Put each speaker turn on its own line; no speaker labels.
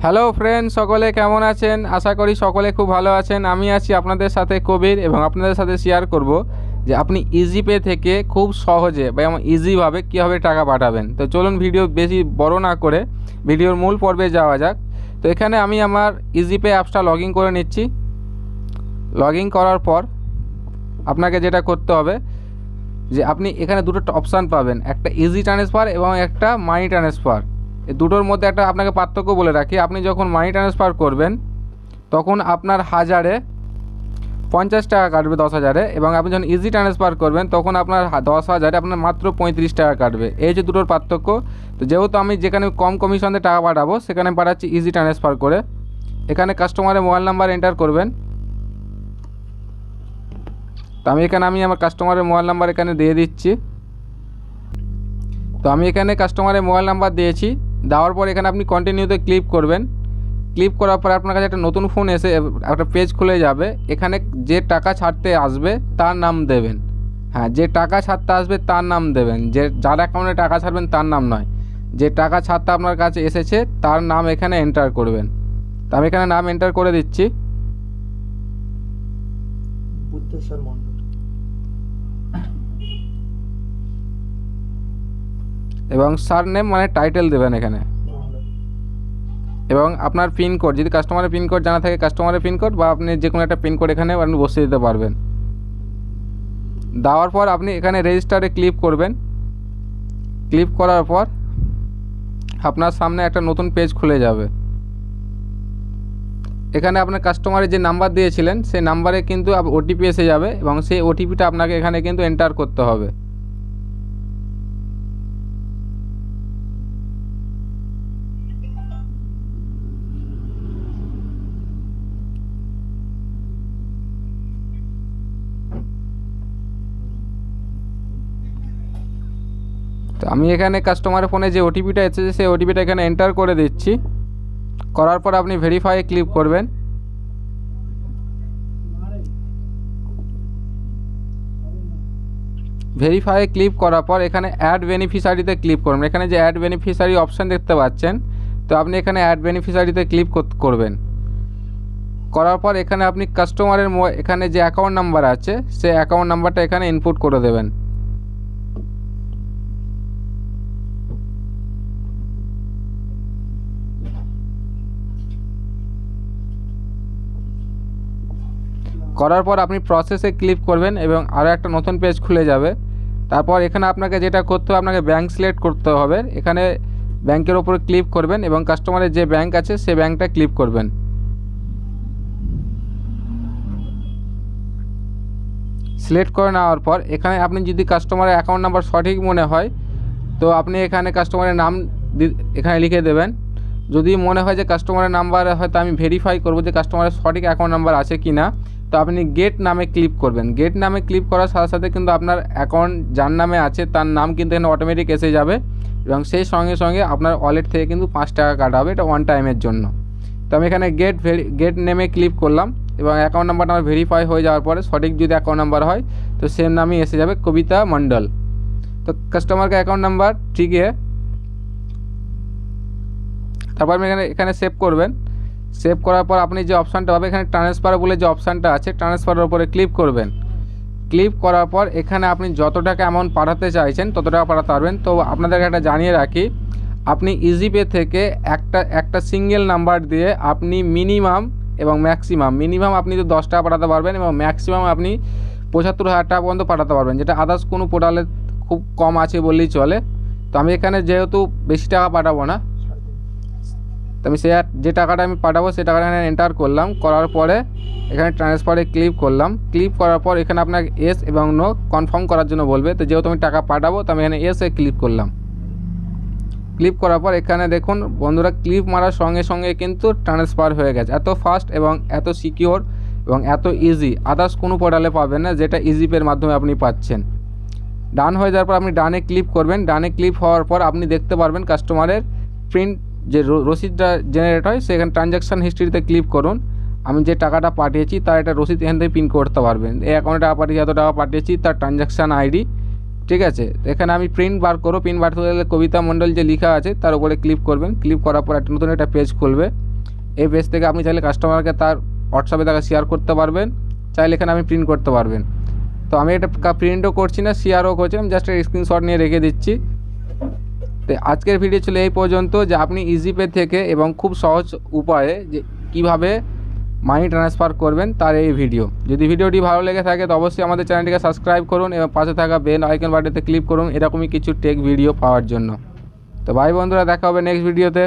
Hello friend, সকলে কেমন আছেন? আশা করি সকলে খুব ভালো আছেন। আমি আছি আপনাদের সাথে কবির এবং আপনাদের সাথে শেয়ার করব যে আপনি ইজিপে থেকে খুব সহজে বা ইজিভাবে কীভাবে টাকা পাঠাবেন। তো চলুন ভিডিও বেশি বড় না করে ভিডিওর মূল পর্বে যাওয়া যাক। তো এখানে আমি আমার ইজিপে অ্যাপসটা লগ ইন করে নিচ্ছি। লগ ইন করার পর আপনাকে যেটা করতে হবে যে আপনি এখানে দুটো অপশান পাবেন, একটা ইজি ট্রান্সফার এবং একটা মানি ট্রান্সফার। এই দুটোর মধ্যে একটা আপনাকে পার্থক্য বলে রাখি, আপনি যখন মানি ট্রান্সফার করবেন তখন আপনার 1050 টাকা কাটবে 10,000-এ, এবং আপনি যখন ইজি ট্রান্সফার করবেন তখন আপনার 10,000-এ আপনার মাত্র 35 টাকা কাটবে। এই যে দুটোর পার্থক্য। তো যেহেতু আমি যেখানে কম কমিশন দিয়ে টাকা পাঠাবো সেখানে পাঠাচ্ছি ইজি ট্রান্সফার করে। এখানে কাস্টমারের মোবাইল নাম্বার এন্টার করবেন। তো আমি আমার কাস্টমারের মোবাইল নাম্বার এখানে দিয়ে দিচ্ছি। তো আমি এখানে কাস্টমারের মোবাইল নাম্বার দিয়েছি। দেওয়ার পর এখানে আপনি কন্টিনিউতে ক্লিক করবেন। ক্লিক করার পর আপনার কাছে একটা নতুন ফোন এসে একটা পেজ খুলে যাবে। এখানে যে টাকা ছাড়তে আসবে তার নাম দেবেন। হ্যাঁ, যে টাকা ছাড়তে আসবে তার নাম দেবেন, যে যার অ্যাকাউন্টে টাকা ছাড়বেন তার নাম নয়। যে টাকা ছাড়তে আপনার কাছে এসেছে তার নাম এখানে এন্টার করবেন। তো আমি এখানে নাম এন্টার করে দিচ্ছি।
বুদ্ধেশ্বর মণ্ডল।
এবং সার নেম মানে টাইটেল দেবেন এখানে। এবং আপনার পিনকোড, যদি কাস্টমারের পিনকোড জানা থাকে কাস্টমারের পিনকোড, বা আপনি যে কোনো একটা পিনকোড এখানে আপনি বসিয়ে দিতে পারবেন। দেওয়ার পর আপনি এখানে রেজিস্টারে ক্লিক করবেন। ক্লিক করার পর আপনার সামনে একটা নতুন পেজ খুলে যাবে। এখানে আপনার কাস্টমারের যে নাম্বার দিয়েছিলেন সেই নাম্বারে কিন্তু ওটিপি এসে যাবে, এবং সেই ওটিপিটা আপনাকে এখানে কিন্তু এন্টার করতে হবে। তো আমি এখানে কাস্টমারের ফোনে যে ওটিপিটা এসেছে সেই ওটিপিটা এখানে এন্টার করে দিচ্ছি। করার পর আপনি ভেরিফাই ক্লিক করবেন। ভেরিফাই ক্লিক করার পর এখানে অ্যাড বেনিফিশিয়ারিতে ক্লিক করবেন। এখানে যে অ্যাড বেনিফিশিয়ারি অপশান দেখতে পাচ্ছেন, তো আপনি এখানে অ্যাড বেনিফিশিয়ারিতে ক্লিক করবেন। করার পর এখানে আপনি কাস্টমারের এখানে যে অ্যাকাউন্ট নাম্বার আছে সেই অ্যাকাউন্ট নাম্বারটা এখানে ইনপুট করে দেবেন। করার পর আপনি প্রসেসে ক্লিক করবেন এবং আরও একটা নতুন পেজ খুলে যাবে। তারপর এখানে আপনাকে যেটা করতে হবে, আপনাকে ব্যাংক সিলেক্ট করতে হবে। এখানে ব্যাংকের ওপরে ক্লিক করবেন এবং কাস্টমারের যে ব্যাংক আছে সেই ব্যাংকটা ক্লিক করবেন। সিলেক্ট করে নেওয়ার পর এখানে আপনি যদি কাস্টমারের অ্যাকাউন্ট নাম্বার সঠিক মনে হয় তো আপনি এখানে কাস্টমারের নাম এখানে লিখে দেবেন। যদি মনে হয় যে কাস্টমারের নাম্বার হয়তো আমি ভেরিফাই করব যে কাস্টমারের সঠিক অ্যাকাউন্ট নাম্বার আছে কি না, তো আপনি গেট নামে ক্লিক করবেন। গেট নামে ক্লিক করার সাথে সাথে কিন্তু আপনার অ্যাকাউন্ট যার নামে আছে তার নাম কিন্তু এখানে অটোমেটিক এসে যাবে, এবং সেই সঙ্গে সঙ্গে আপনার ওয়ালেট থেকে কিন্তু 5 টাকা কাটা হবে। এটা ওয়ান টাইমের জন্য। তো আমি এখানে গেট নেমে ক্লিক করলাম, এবং অ্যাকাউন্ট নাম্বারটা আমার ভেরিফাই হয়ে যাওয়ার পরে সঠিক যদি অ্যাকাউন্ট নাম্বার হয় তো সেম নামই এসে যাবে, কবিতা মণ্ডল। তো কাস্টমারকে অ্যাকাউন্ট নাম্বার ঠিকই। তারপর আপনি এখানে সেভ করবেন। সেভ করার পর আপনি যে অপশানটা পাবেন এখানে ট্রান্সফার বলে যে অপশানটা আছে, ট্রান্সফারের উপরে ক্লিক করবেন। ক্লিক করার পর এখানে আপনি যত টাকা অ্যামাউন্ট পাঠাতে চাইছেন তত টাকা পাঠাতে পারবেন। তো আপনাদেরকে একটা জানিয়ে রাখি, আপনি ইজিপে থেকে একটা সিঙ্গেল নাম্বার দিয়ে আপনি মিনিমাম এবং ম্যাক্সিমাম, মিনিমাম আপনি তো 10 টাকা পাঠাতে পারবেন এবং ম্যাক্সিমাম আপনি 75,000 টাকা পর্যন্ত পাঠাতে পারবেন, যেটা আদার্স কোনো পোর্টালে খুব কম আছে বললেই চলে। তো আমি এখানে যেহেতু বেশি টাকা পাঠাবো না, তো আমি যে টাকাটা আমি পাঠাবো সেই টাকাটা এখানে এন্টার করলাম। করার পরে এখানে ট্রান্সফারে ক্লিক করলাম। ক্লিক করার পর এখানে আপনাকে এস এবং নো কনফার্ম করার জন্য বলবে। তো যেহেতু আমি টাকা পাঠাবো তো আমি এখানে এসে ক্লিক করলাম। ক্লিক করার পর এখানে দেখুন বন্ধুরা, ক্লিক মারার সঙ্গে সঙ্গে কিন্তু ট্রান্সফার হয়ে গেছে। এত ফাস্ট এবং এত সিকিওর এবং এত ইজি আদার্স কোনো পোর্টালে পাবেন না, যেটা ইজিপের মাধ্যমে আপনি পাচ্ছেন। ডান হয়ে যাওয়ার পর আপনি ডানে ক্লিক করবেন। ডানে ক্লিক হওয়ার পর আপনি দেখতে পারবেন কাস্টমারের প্রিন্ট যে রসিদটা জেনারেট হয় সেখানে ট্রানজ্যাকশান হিস্ট্রিতে ক্লিক করুন। আমি যে টাকাটা পাঠিয়েছি তার একটা রসিদ এখান থেকে প্রিন্ট করতে পারবেন। এই অ্যাকাউন্টে টাকা পাঠিয়েছি, এত টাকা পাঠিয়েছি, তার ট্রানজ্যাকশান আইডি, ঠিক আছে। এখানে আমি প্রিন্ট বার করবো। প্রিন্ট বার করতে গেলে কবিতা মণ্ডল যে লেখা আছে তার উপরে ক্লিক করবেন। ক্লিক করার পর নতুন একটা পেজ খুলবে। এই পেজ থেকে আপনি চাইলে কাস্টমারকে তার হোয়াটসঅ্যাপে তাকে শেয়ার করতে পারবেন, চাইলে এখানে আমি প্রিন্ট করতে পারবেন। তো আমি এটা প্রিন্টও করছি না, শেয়ারও করছি, আমি জাস্ট স্ক্রিনশট নিয়ে রেখে দিচ্ছি। তো আজকের ভিডিও ছিল এই পর্যন্ত, যে আপনি ইজিপে থেকে এবং খুব সহজ উপায়ে যে কীভাবে মানি ট্রান্সফার করবেন তার এই ভিডিও। যদি ভিডিওটি ভালো লেগে থাকে তো অবশ্যই আমাদের চ্যানেলটিকে সাবস্ক্রাইব করুন এবং পাশে থাকা বেল আইকন বাটনতে ক্লিক করুন এরকমই কিছু টেক ভিডিও পাওয়ার জন্য। তো ভাই বন্ধুরা, দেখা হবে নেক্সট ভিডিওতে।